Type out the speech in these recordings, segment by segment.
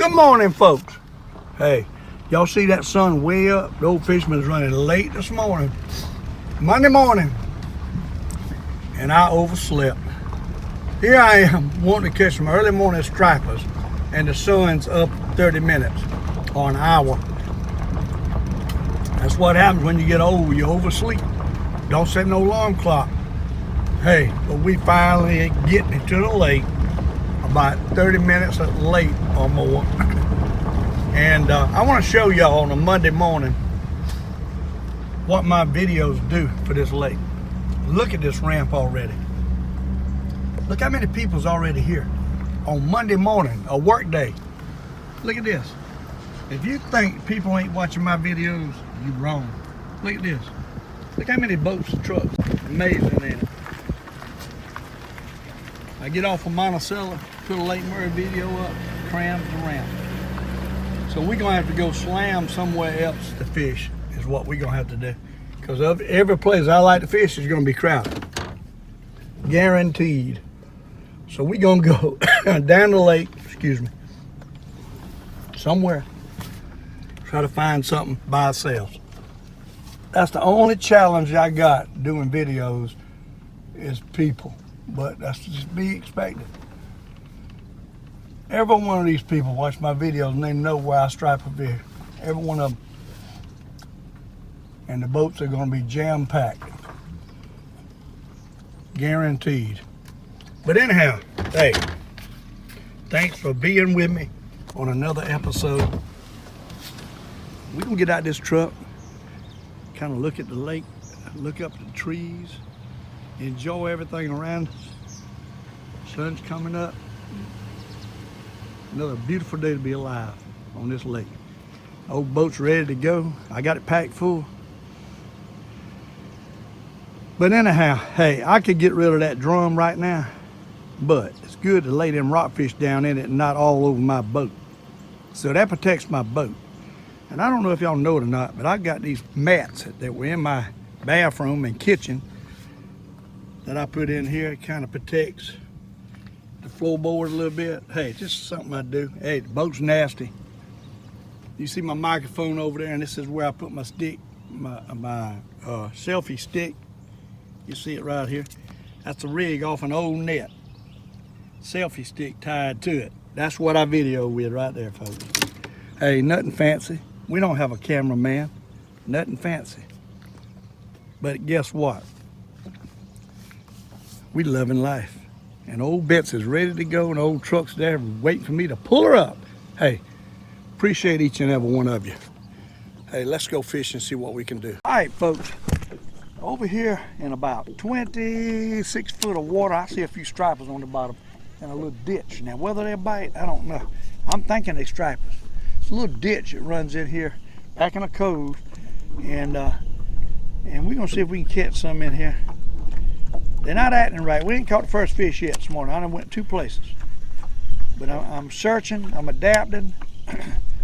Good morning, folks. Hey, y'all see that sun way up? The Old Fisherman's running late this morning, Monday morning, and I overslept. Here I am wanting to catch some early morning stripers, and the sun's up 30 minutes or an hour. That's what happens when you get old. You oversleep. Don't set no alarm clock. Hey, but we finally getting to the lake, about 30 minutes late or more. And I want to show y'all on a Monday morning what my videos do for this lake. Look at this ramp already. Look how many people's already here on Monday morning, a work day. Look at this. If you think people ain't watching my videos, you're wrong. Look at this. Look how many boats and trucks. Amazing, ain't it? I get off of Monticello, put a Lake Murray video up, crams the ramp. So we're gonna have to go slam somewhere else to fish, is what we're gonna have to do. Because of every place I like to fish is gonna be crowded. Guaranteed. So we're gonna go down the lake, excuse me, somewhere, try to find something by ourselves. That's the only challenge I got doing videos is people, but that's just to be expected. Every one of these people watch my videos and they know where I stripe a fish. Every one of them. And the boats are gonna be jam-packed. Guaranteed. But anyhow, hey, thanks for being with me on another episode. We're gonna get out this truck, kind of look at the lake, look up the trees, enjoy everything around us. Sun's coming up. Another beautiful day to be alive on this lake. Old boat's ready to go. I got it packed full. But anyhow, hey, I could get rid of that drum right now, but it's good to lay them rockfish down in it and not all over my boat. So that protects my boat. And I don't know if y'all know it or not, but I got these mats that were in my bathroom and kitchen that I put in here. It kind of protects the floorboard a little bit. Hey, just something I do. Hey, the boat's nasty. You see my microphone over there, and this is where I put my stick, my selfie stick. You see it right here. That's a rig off an old net. Selfie stick tied to it. That's what I video with right there, folks. Hey, nothing fancy. We don't have a cameraman. Nothing fancy. But guess what? We loving life. And old Betsy's ready to go, and old truck's there waiting for me to pull her up. Hey, appreciate each and every one of you. Hey, let's go fish and see what we can do. All right, folks. Over here in about 26 foot of water, I see a few stripers on the bottom and a little ditch. Now, whether they bite, I don't know. I'm thinking they stripers. It's a little ditch that runs in here, back in a cove, and we're gonna see if we can catch some in here. They're not acting right. We ain't caught the first fish yet this morning. I done went 2 places. But I'm searching, I'm adapting,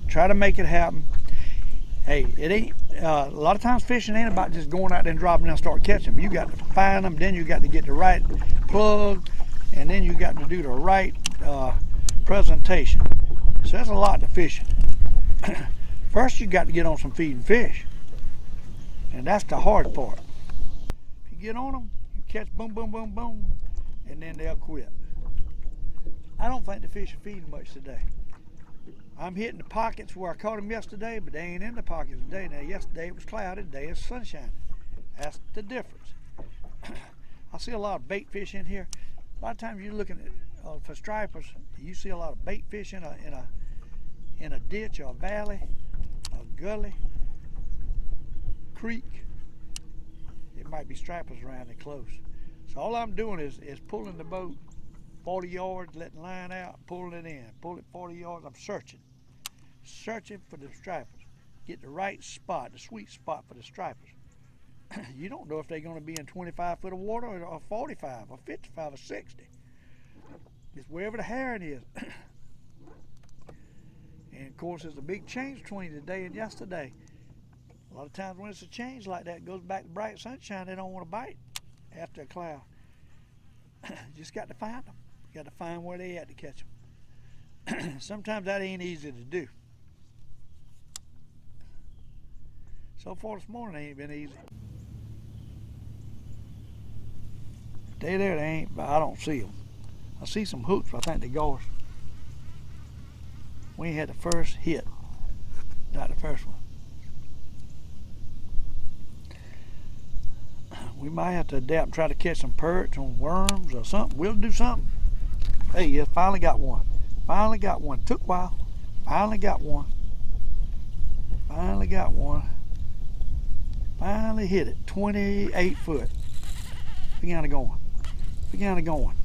try to make it happen. Hey, it ain't, a lot of times fishing ain't about just going out there and dropping down and start catching them. You got to find them, then you got to get the right plug, and then you got to do the right presentation. So there's a lot to fishing. First, you got to get on some feeding fish. And that's the hard part. If you get on them, catch boom, boom, boom, boom, and then they'll quit. I don't think the fish are feeding much today. I'm hitting the pockets where I caught them yesterday, but they ain't in the pockets today. Now, yesterday it was cloudy, today it's sunshine. That's the difference. I see a lot of bait fish in here. A lot of times you're looking at, for stripers, you see a lot of bait fish in a ditch or a valley, a gully, creek. It might be stripers around it close. So all I'm doing is pulling the boat 40 yards, letting the line out, pulling it in, pull it 40 yards. I'm searching for the stripers. Get the right spot, the sweet spot for the stripers. You don't know if they're gonna be in 25 foot of water or 45 or 55 or 60. It's wherever the herring is. And of course, there's a big change between today and yesterday. A lot of times when it's a change like that, it goes back to bright sunshine, they don't want to bite after a cloud. You just got to find them. You got to find where they at to catch them. Sometimes that ain't easy to do. So far this morning, it ain't been easy. They there, they ain't, but I don't see them. I see some hooks, but I think they're gars. We ain't had the first hit. Not the first one. We might have to adapt and try to catch some perch on worms or something. We'll do something. Hey, yeah, finally got one. Finally got one. Took a while. Finally got one. Finally got one. Finally hit it. 28 foot. Began to going. Began to going.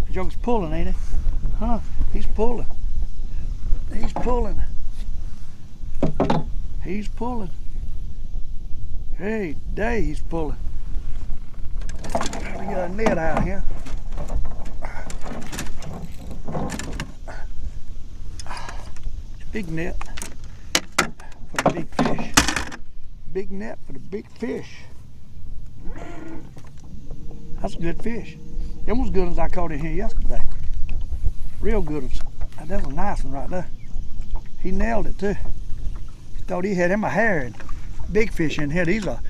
The joke's pulling, ain't he? Huh? He's pulling. He's pulling. He's pulling. Hey, day he's pulling. Trying to get a net out here. Big net for the big fish. Big net for the big fish. That's a good fish. Them was good ones I caught in here yesterday. Real good ones. That was a nice one right there. He nailed it too. Thought he had him a herring. Big fish in here. These are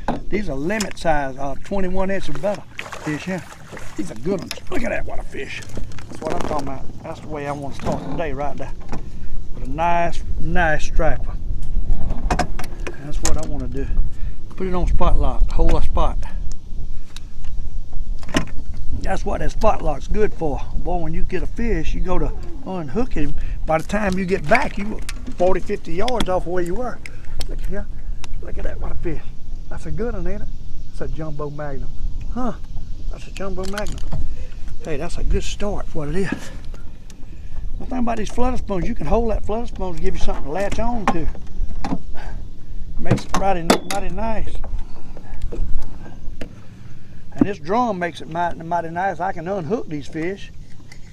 limit size, 21 inch or better fish here. These are good ones. Look at that, what a fish. That's what I'm talking about. That's the way I want to start today right there. With a nice striper. That's what I want to do. Put it on spot lock, hold a spot. That's what that spot lock's good for. Boy, when you get a fish, you go to unhook him. By the time you get back, you 40, 50 yards off where you were. Look here. Look at that, what a fish. That's a good one, ain't it? That's a jumbo magnum. Huh, that's a jumbo magnum. Hey, that's a good start for what it is. One thing about these flutter spoons, you can hold that flutter spoon to give you something to latch on to. Makes it mighty nice. And this drum makes it mighty nice. I can unhook these fish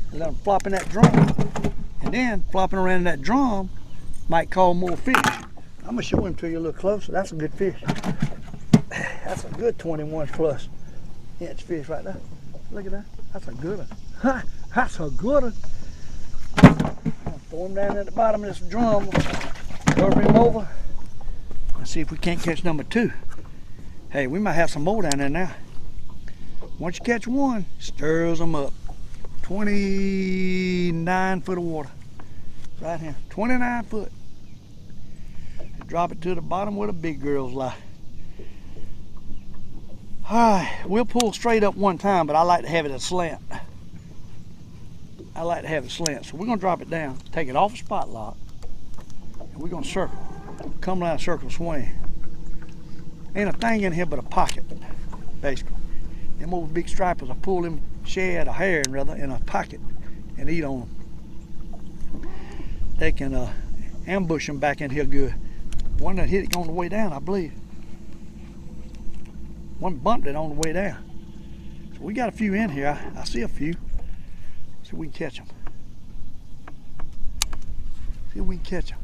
and let them flop in that drum. And then flopping around in that drum might call more fish. I'm gonna show him to you a little closer. That's a good fish. That's a good 21 plus inch fish right there. Look at that. That's a good one. That's a good one. I'll throw him down at the bottom of this drum. Cover him over. Let's see if we can't catch number 2. Hey, we might have some more down there now. Once you catch one, stirs them up. 29 foot of water. Right here. 29 foot. Drop it to the bottom where the big girls lie. Alright, we'll pull straight up one time, but I like to have it a slant. I like to have it slant. So we're going to drop it down, take it off the spot lock, and we're going to circle. Come down, circle, swing. Ain't a thing in here but a pocket, basically. Them old big stripers, I pull them shad, or herring rather, in a pocket and eat on them. They can ambush them back in here good. One that hit it on the way down, I believe. One bumped it on the way down. So we got a few in here. I see a few. See if we can catch them. See if we can catch them.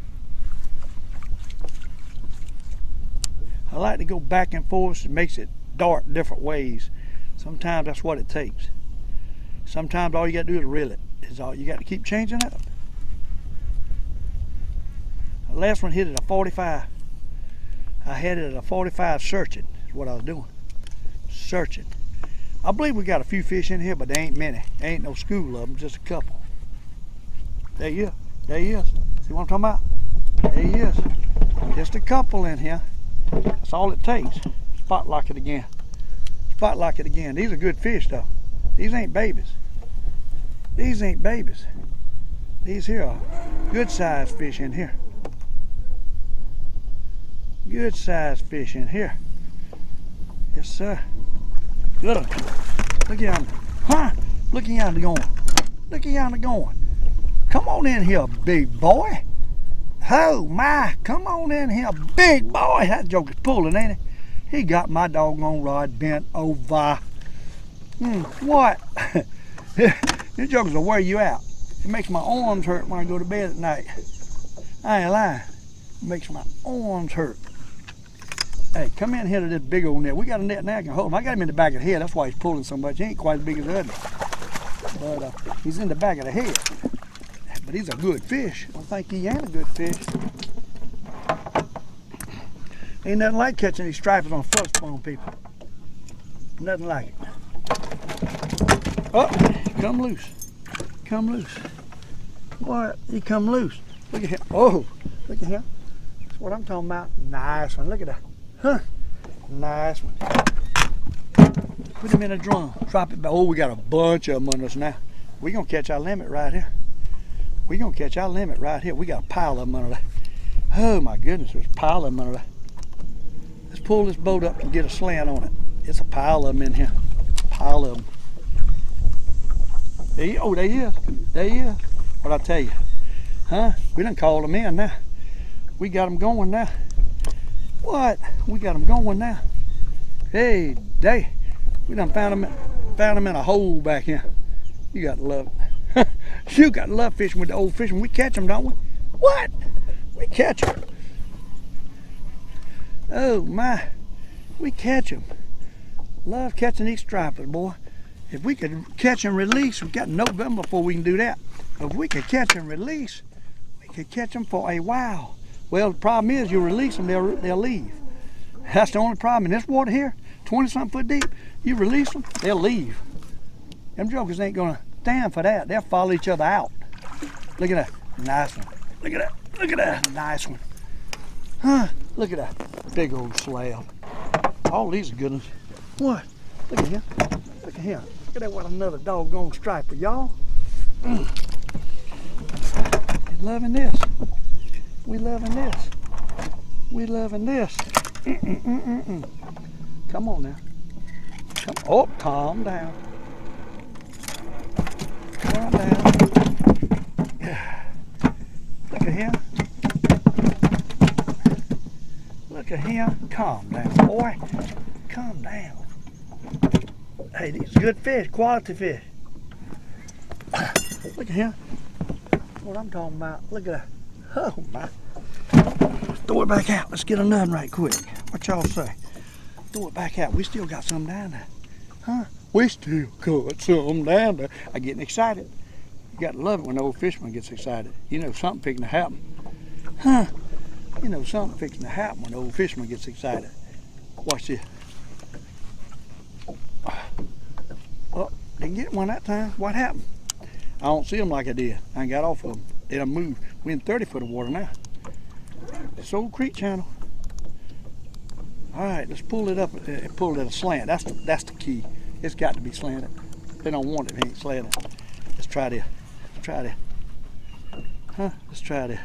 I like to go back and forth. It makes it dart different ways. Sometimes that's what it takes. Sometimes all you got to do is reel it. You got to keep changing up. The last one hit at a 45. I had it at a 45 searching, is what I was doing. Searching. I believe we got a few fish in here, but there ain't many. There ain't no school of them, just a couple. There he is. There he is. See what I'm talking about? There he is. Just a couple in here. That's all it takes. Spot lock it again. Spot lock it again. These are good fish though. These ain't babies. These ain't babies. These here are good sized fish in here. Good sized fish in here. Yes sir. Good one. Look yonder. Huh? Look yonder going. Look yonder going. Come on in here, big boy. Oh my, come on in here, big boy. That joker's pulling, ain't he? He got my doggone rod bent over. What? This joker's will wear you out. It makes my arms hurt when I go to bed at night. I ain't lying. It makes my arms hurt. Hey, come in here to this big old net. We got a net now I can hold him. I got him in the back of the head. That's why he's pulling so much. He ain't quite as big as the other. But he's in the back of the head. But he's a good fish. I don't think he ain't a good fish. Ain't nothing like catching these stripers on flutter spawn, people. Nothing like it. Oh, come loose. Come loose. What? He come loose. Look at him. Oh, look at him. That's what I'm talking about. Nice one. Look at that. Huh. Nice one. Put him in a drum. Drop it back. Oh, we got a bunch of them on us now. We're going to catch our limit right here. We're going to catch our limit right here. We got a pile of them under there. Oh, my goodness. There's a pile of them under there. Let's pull this boat up and get a slant on it. It's a pile of them in here. Pile of them. Oh, there he is. There he is. What'd I tell you? Huh? We done called them in now. We got them going now. What? We got them going now. Hey, we done found them in a hole back here. You got to love it. You got to love fishing with the old fisherman. We catch them, don't we? What? We catch them. Oh my, we catch them. Love catching these stripers, boy. If we could catch and release, we've got November before we can do that. But if we could catch and release, we could catch them for a while. Well, the problem is you release them, they'll leave. That's the only problem. In this water here, 20-something foot deep, you release them, they'll leave. Them jokers ain't gonna stand for that. They'll follow each other out. Look at that, nice one. Look at that, look at that, nice one. Huh, look at that, big old slab. All these are good ones. What? Look at him, look at him. Look at that, what another doggone striper, y'all. Loving this. We loving this. We loving this. Come on now. Come. Oh, calm down. Calm down. Look at him. Look at him. Calm down, boy. Calm down. Hey, these are good fish, quality fish. Look at him. That's what I'm talking about. Look at that. Oh my. Throw it back out. Let's get another right quick. What y'all say? Throw it back out. We still got some down there. Huh? We still got some down there. I'm getting excited. You got to love it when the old fisherman gets excited. You know something fixing to happen. Huh? You know something fixing to happen when the old fisherman gets excited. Watch this. Oh, didn't get one that time. What happened? I don't see them like I did. I ain't got off of them. They done moved. We're in 30 foot of water now. This old creek channel. All right, let's pull it up and pull it at a slant. That's the key. It's got to be slanted. They don't want it if it ain't slanted. Let's try this. Let's try this. Huh? Let's try this.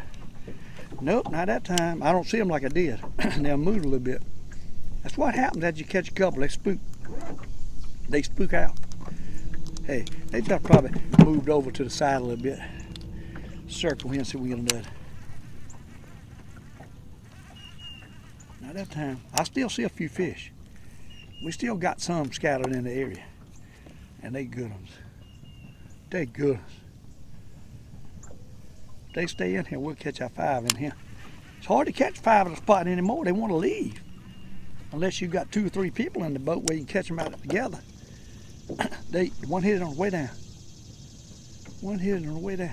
Nope, not that time. I don't see them like I did. They'll move a little bit. That's what happens as you catch a couple. They spook. They spook out. Hey, they just probably moved over to the side a little bit. Circle here and see if we get another. Not that time. I still see a few fish. We still got some scattered in the area. And they good ones. They good ones. If they stay in here, we'll catch our 5 in here. It's hard to catch 5 at a spot anymore. They want to leave. Unless you've got 2 or 3 people in the boat where you can catch them out together. One hit it on the way down. One hit it on the way down.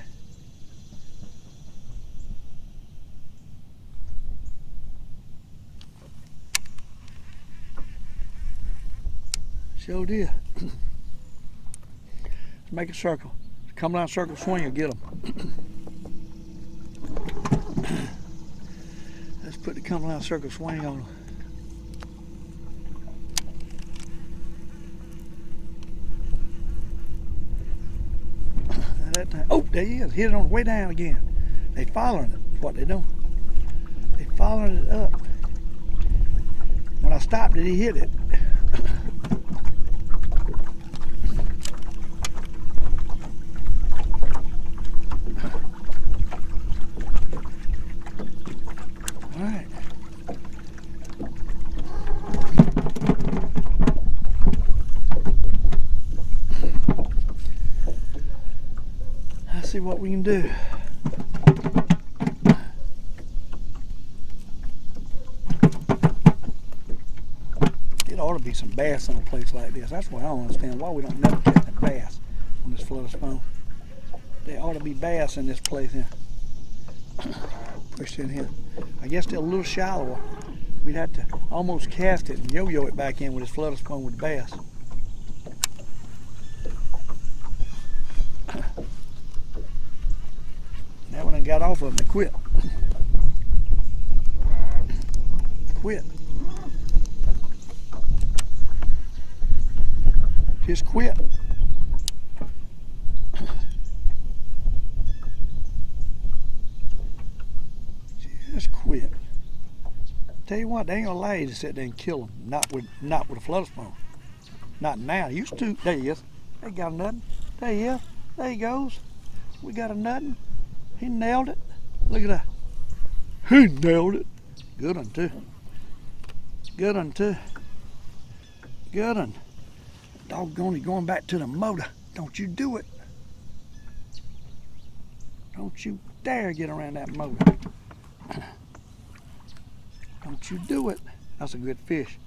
Sure did. Let's make a circle. Come down circle, swing and get them. Let's put the come down circle swing on them. That time. Oh, there he is. Hit it on the way down again. They following it. That's what they doing. They following it up. When I stopped it, he hit it. All right. Let's see what we can do. It ought to be some bass on a place like this. That's why I don't understand why we don't never catch a bass on this flutter spawn. There ought to be bass in this place here. Push in here. I guess they're a little shallower. We'd have to almost cast it and yo-yo it back in with this flutter spoon with the bass. That one done got off of them and quit. Quit. Just quit. Just quit. Tell you what, they ain't gonna allow you to sit there and kill them. Not with a flutter spoon. Not now. Used to. There he is. They got a nothing. There he is. There he goes. We got a nothing. He nailed it. Look at that. He nailed it. Good one too. Good one too. Good one. Doggone it, going back to the motor. Don't you do it. Don't you dare get around that motor. Don't you do it. That's a good fish.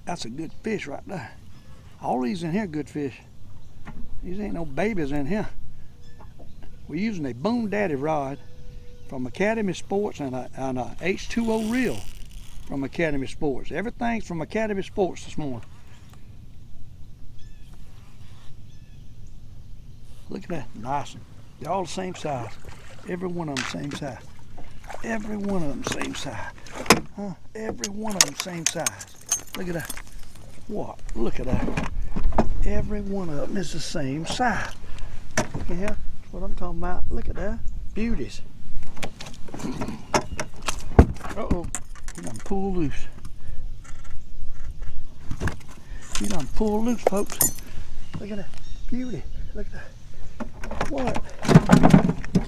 That's a good fish right there. All these in here good fish. These ain't no babies in here. We're using a Boom Daddy rod from Academy Sports and a H2O reel from Academy Sports. Everything's from Academy Sports this morning. Look at that, nice one. They're all the same size. Every one of them same size. Every one of them same size. Huh? Every one of them same size. Look at that. What? Look at that. Every one of them is the same size. Look at here. That's what I'm talking about. Look at that. Beauties. Uh-oh. He done pulled loose. He done pulled loose, folks. Look at that. Beauty. Look at that. What?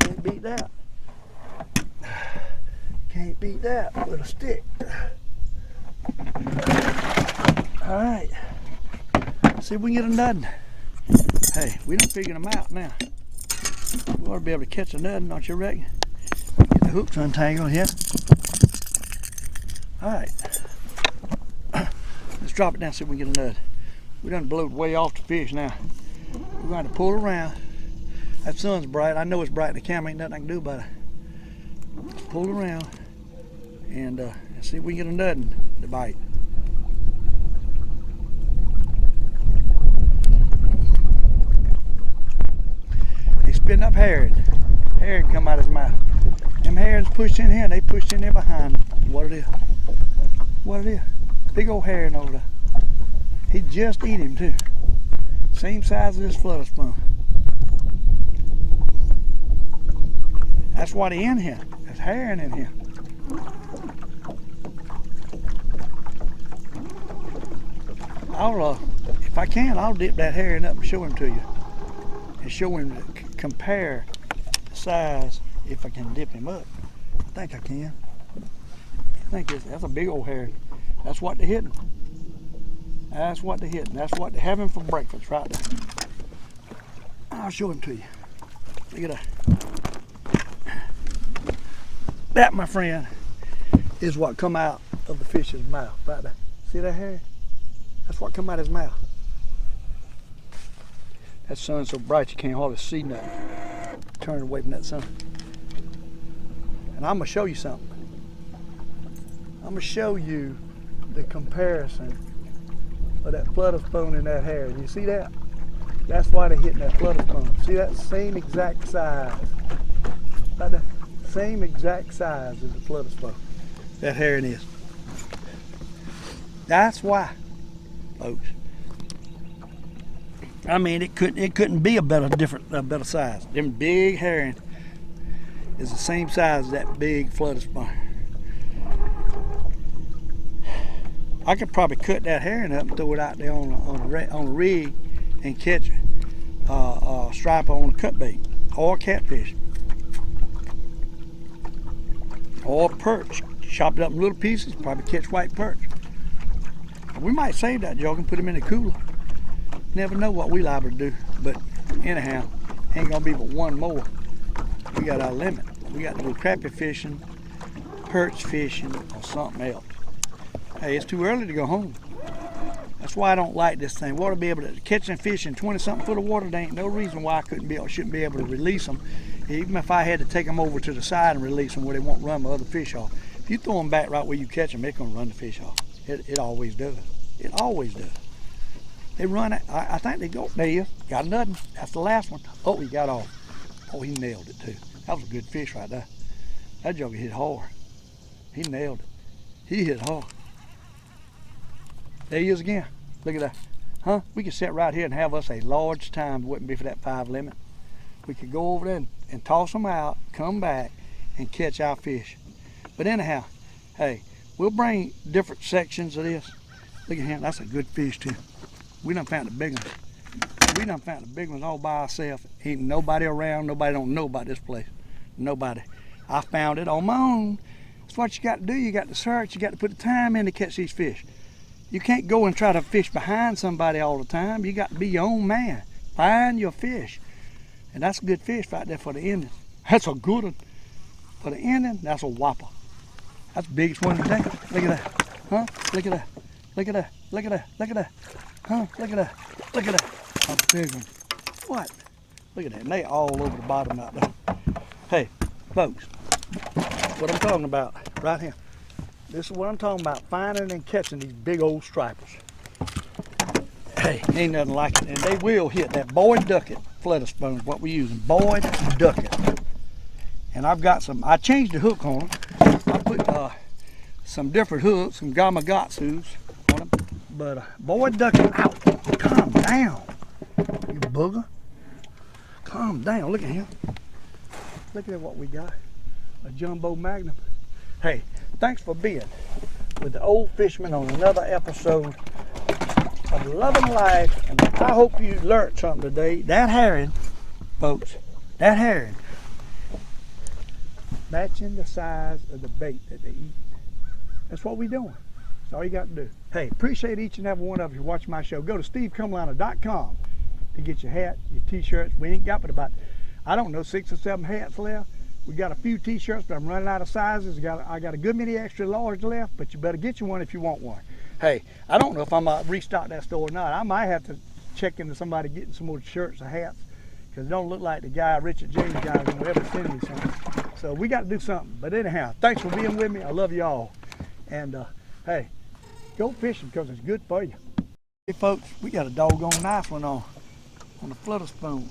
Can't beat that. Can't beat that with a stick. Alright. See if we can get a nuddin. Hey, we done figured them out now. We ought to be able to catch a nuddin, don't you reckon? Get the hooks untangled here. Alright. Let's drop it down so we can get a nud. We done blowed way off the fish now. We're going to pull around. That sun's bright. I know it's bright in the camera. Ain't nothing I can do about it. Let's pull around and see if we can get a nuddin to bite. He's spitting up herring. Herring come out of his mouth. Them herrings pushed in here and they pushed in there behind him. What it is? What it is? Big old herring over there. He just eat him too. Same size as this flutter spoon. That's why they in here. There's herring in here. If I can, I'll dip that herring up and show him to you. And show him to compare the size if I can dip him up. I think I can. I think that's a big old herring. That's what they're hitting. That's what they're hitting. That's what they're having for breakfast right there. I'll show him to you. Look at that. That, my friend, is what come out of the fish's mouth right there. See that hair? That's what come out of his mouth. That sun's so bright you can't hardly see nothing. Turn away from that sun. And I'm gonna show you something. I'm gonna show you the comparison of that flutter spoon and that hair. You see that? That's why they're hitting that flutter spoon. See that same exact size. Right there. Same exact size as the flutter spoon. That herring is. That's why, folks. I mean, it couldn't be a better size. Them big herring is the same size as that big flutter spoon. I could probably cut that herring up and throw it out there on a rig and catch a striper on a cut bait or catfish. Or perch. Chop it up in little pieces, probably catch white perch. We might save that jug and put them in the cooler. Never know what we liable to do. But anyhow, ain't gonna be but one more. We got our limit. We got to go crappie fishing, perch fishing, or something else. Hey, it's too early to go home. That's why I don't like this thing. We ought to be able to catch and fish in 20-something foot of water. There ain't no reason why I shouldn't be able to release them. Even if I had to take them over to the side and release them where they won't run my other fish off. If you throw them back right where you catch them, it's gonna run the fish off. It always does. It always does. They run it. I think they go. There he is. Got another one. That's the last one. Oh, he got off. Oh, he nailed it too. That was a good fish right there. That joker hit hard. He nailed it. He hit hard. There he is again. Look at that. Huh? We could sit right here and have us a large time. It wouldn't be for that 5 limit. We could go over there and toss them out, come back, and catch our fish. But anyhow, hey, we'll bring different sections of this. Look at him. That's a good fish too. We done found the big ones. We done found the big ones all by ourselves. Ain't nobody around. Nobody don't know about this place. Nobody. I found it on my own. That's what you got to do. You got to search. You got to put the time in to catch these fish. You can't go and try to fish behind somebody all the time. You got to be your own man. Find your fish. And that's a good fish right there for the ending. That's a good one. For the ending, that's a whopper. That's the biggest one today. Look at that. Huh? Look at that. Look at that. Look at that. Look at that. Huh? Look at that. Look at that. A big one. What? Look at that. And they all over the bottom out there. Hey, folks, what I'm talking about right here. This is what I'm talking about, finding and catching these big old stripers. Hey, ain't nothing like it. And they will hit that Boyd Duchett flutter spoon, what we're using, Boyd Duchett. And I've got some, I changed the hook on them. I put some different hooks, some Gamakatsus on them. But Boyd Duchett, out, calm down, you booger. Calm down, look at him. Look at what we got, a jumbo magnum. Hey, thanks for being with the Old Fisherman on another episode of Loving Life. And I hope you learned something today. That herring, folks, that herring, matching the size of the bait that they eat. That's what we're doing. That's all you got to do. Hey, appreciate each and every one of you watching my show. Go to stevecomalander.com to get your hat, your t-shirts. We ain't got but about, I don't know, 6 or 7 hats left. We got a few t-shirts, but I'm running out of sizes. I got a good many extra large left, but you better get you one if you want one. Hey, I don't know if I'm going to restock that store or not. I might have to check into somebody getting some more shirts or hats, because it don't look like the guy, Richard James guy, is going to ever send me something. So we got to do something. But anyhow, thanks for being with me. I love you all. And hey, go fishing because it's good for you. Hey folks, we got a doggone nice one on the flutter spoon.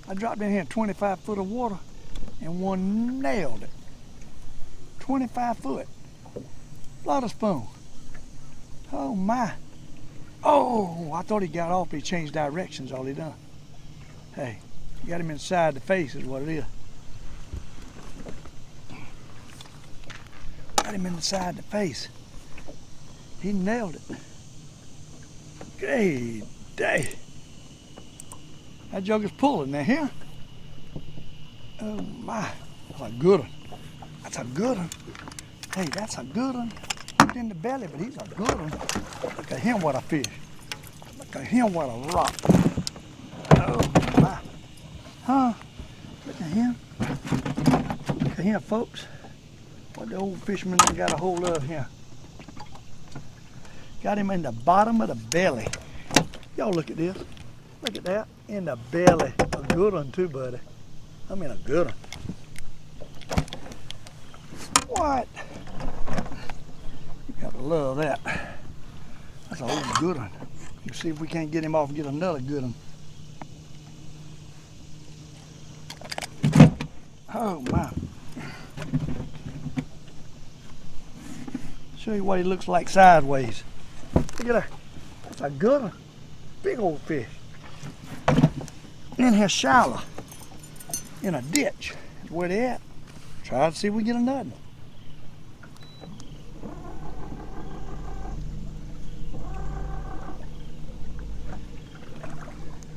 I dropped in here in 25 foot of water and one nailed it. 25 foot. Flutter spoon. Oh my. Oh, I thought he got off, but he changed directions, all he done. Hey, got him inside the face is what it is. Got him inside the face. He nailed it. Hey, day. That joker's pulling there, here. Oh my, that's a good one. That's a good one. Hey, that's a good one. He's in the belly, but he's a good one. Look at him, what a fish. Look at him, what a rock. Oh my. Huh? Look at him. Look at him, folks. What the Old Fisherman got a hold of here. Got him in the bottom of the belly. Y'all look at this. Look at that. In the belly. A good one too, buddy. I mean a good one. What? You gotta love that. That's a whole good one. Let's see if we can't get him off and get another good one. Oh my. Show you what he looks like sideways. Look at that. That's a good one. Big old fish. In here shallow. In a ditch. That's where they at. Try to see if we get another.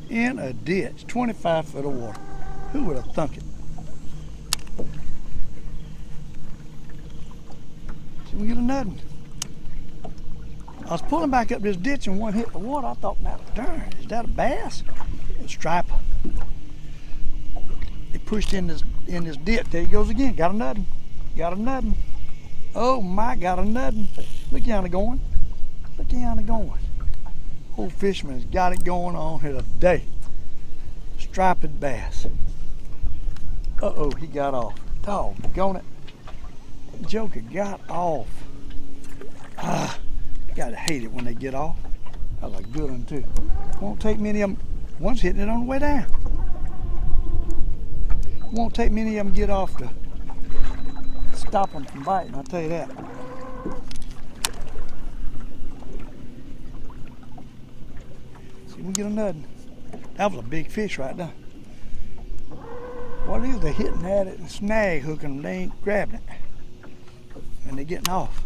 In a ditch. 25 foot of water. Who would have thunk it? See if we get another one. I was pulling back up this ditch and one hit the water. I thought, now darn, is that a bass? It's a striper. They pushed in this ditch. There he goes again. Got another one. Got another one. Oh my, got another one. Look yonder going. Look yonder going. Old Fisherman's got it going on here today. Striped bass. Uh-oh, he got off. Doggone it. Joker got off. Gotta hate it when they get off. That was a good one too. Won't take many of them. One's hitting it on the way down. Won't take many of them get off to stop them from biting, I'll tell you that. See, we get another. That was a big fish right there. What it is, they're hitting at it and snag hooking them, they ain't grabbing it. And they're getting off.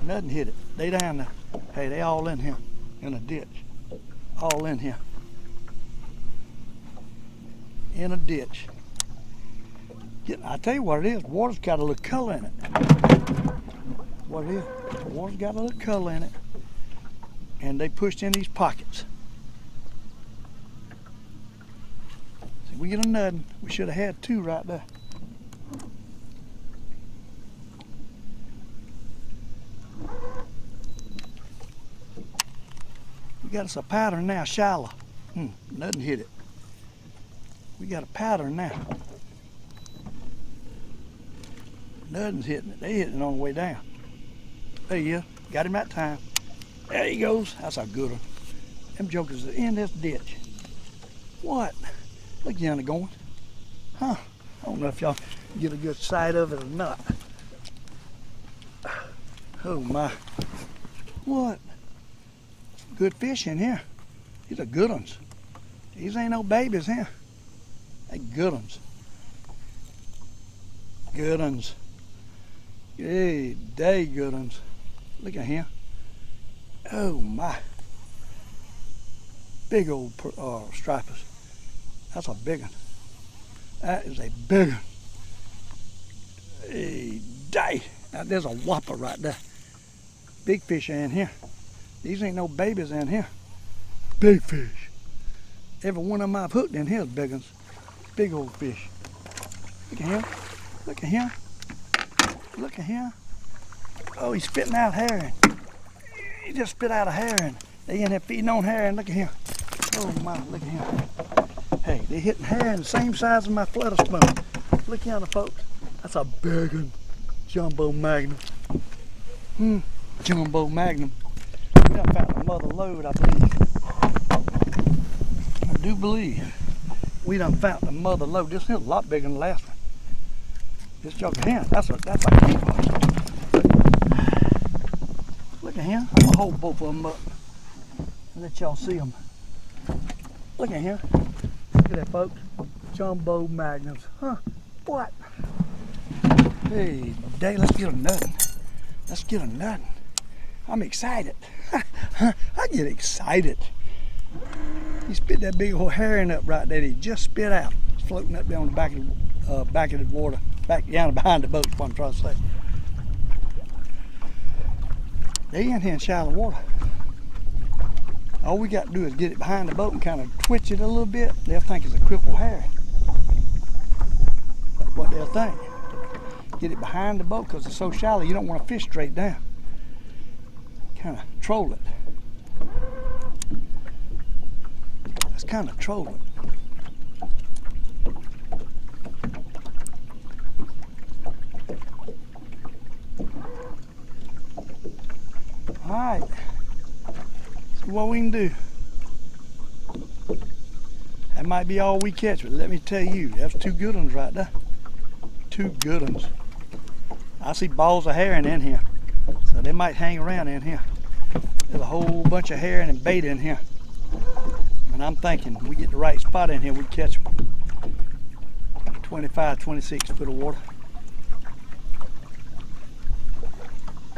Nothing hit it. They down there. Hey, they all in here, in a ditch. All in here. In a ditch. I tell you what it is, water's got a little color in it. What it is, the water's got a little color in it. And they pushed in these pockets. See, we get another. We should have had two right there. We got us a pattern now, shallow. Nothing hit it. We got a pattern now. Nothing's hitting it. They hitting it on the way down. There you go. Got him that time. There he goes. That's a good one. Them jokers are in this ditch. What? Look down there going. Huh? I don't know if y'all get a good sight of it or not. Oh my. What? Good fish in here. These are good ones. These ain't no babies here. They good ones. Good ones. Hey, they good ones. Look at him. Oh my. Big old stripers. That's a big one. That is a big one. Hey, day. Now, there's a whopper right there. Big fish in here. These ain't no babies in here. Big fish. Every one of them I've hooked in here is big ones. Big old fish. Look at him. Look at him. Look at him. Oh, he's spitting out herring. He just spit out a herring. They in here feeding on herring. Look at him. Oh my, look at him. Hey, they hitting herring the same size as my flutter spoon. Look at him, folks. That's a big one. Jumbo Magnum. Jumbo Magnum. We done found a mother lode, I believe. I do believe. We done found the mother lode. This is a lot bigger than the last one. This joker here, that's a keeper. Look at him. I'm gonna hold both of them up and let y'all see them. Look at him. Look at that, folks. Jumbo Magnums. Huh? What? Hey, Day, let's get another. Let's get another. I'm excited. I get excited. He spit that big old herring up right there. He just spit out. It's floating up there on the back of the water. Back down behind the boat, is what I'm trying to say. They in here in shallow water. All we got to do is get it behind the boat and kind of twitch it a little bit. They'll think it's a crippled herring. That's what they'll think. Get it behind the boat because it's so shallow you don't want to fish straight down. Kind of troll it. Let's kind of troll it. All right, see what we can do. That might be all we catch, but let me tell you, that's two good ones right there. Two good ones. I see balls of herring in here, so they might hang around in here. There's a whole bunch of herring and bait in here. And I'm thinking we get the right spot in here, we catch them. 25, 26 foot of water.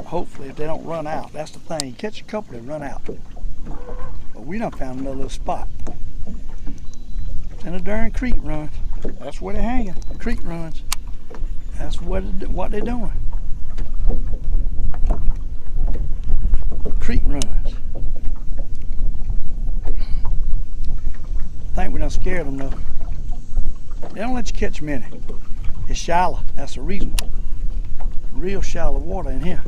Hopefully if they don't run out, that's the thing. You catch a couple, they run out. But we done found another little spot. It's in a darn creek runs. That's where they're hanging, creek runs. That's what they're doing. Creek runs. I think we done scared them though. They don't let you catch many. It's shallow, that's the reason. Real shallow water in here.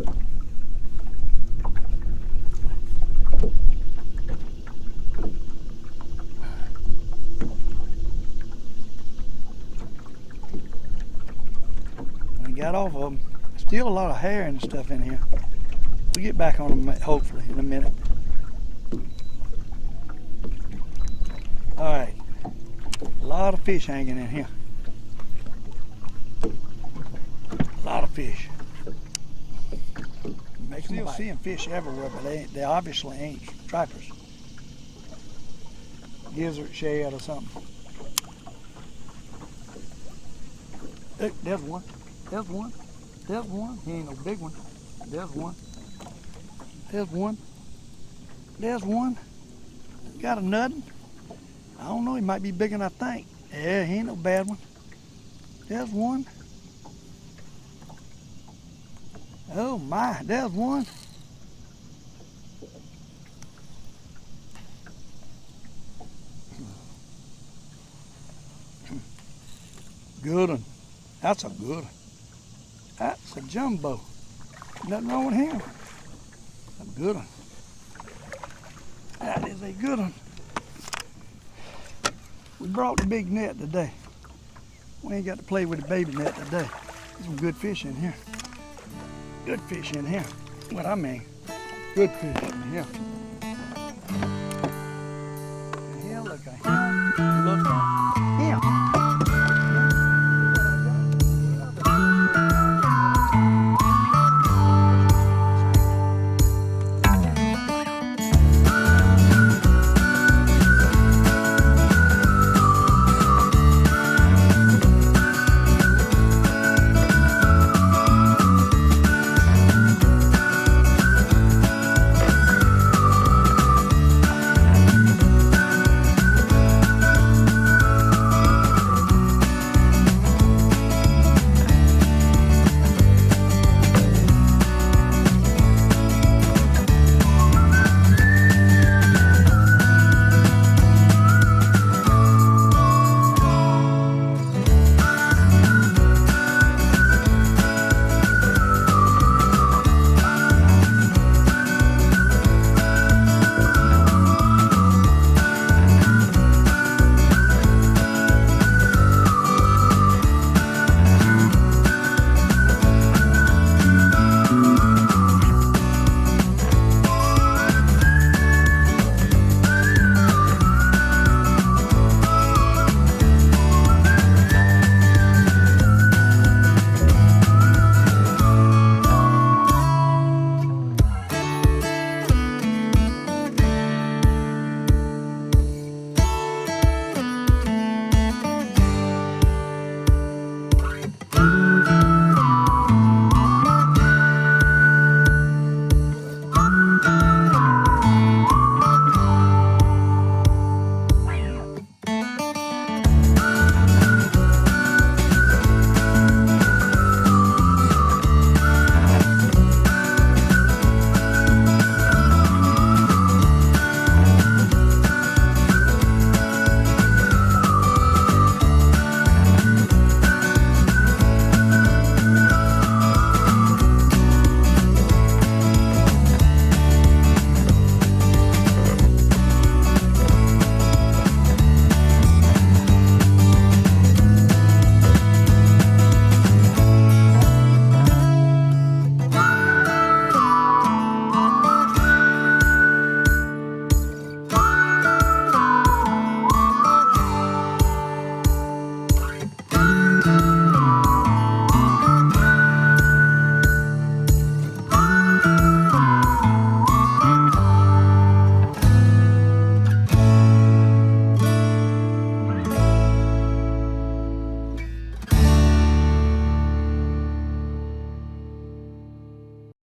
got off of them. Still a lot of hair and stuff in here. We'll get back on them hopefully in a minute. All right, a lot of fish hanging in here. A lot of fish. Still seeing fish everywhere, but they obviously ain't stripers. Gizzard shad or something. Hey, there's one. There's one. There's one. He ain't no big one. There's one. There's one. There's one. Got a nuttin'. I don't know, he might be bigger than I think. Yeah, he ain't no bad one. There's one. Oh my, there's one. Good one. That's a good one. That's a jumbo. Nothing wrong with him. A good one. That is a good one. We brought the big net today. We ain't got to play with the baby net today. There's some good fish in here. Good fish in here. What I mean, good fish in here. Yeah, look at him. Look at him.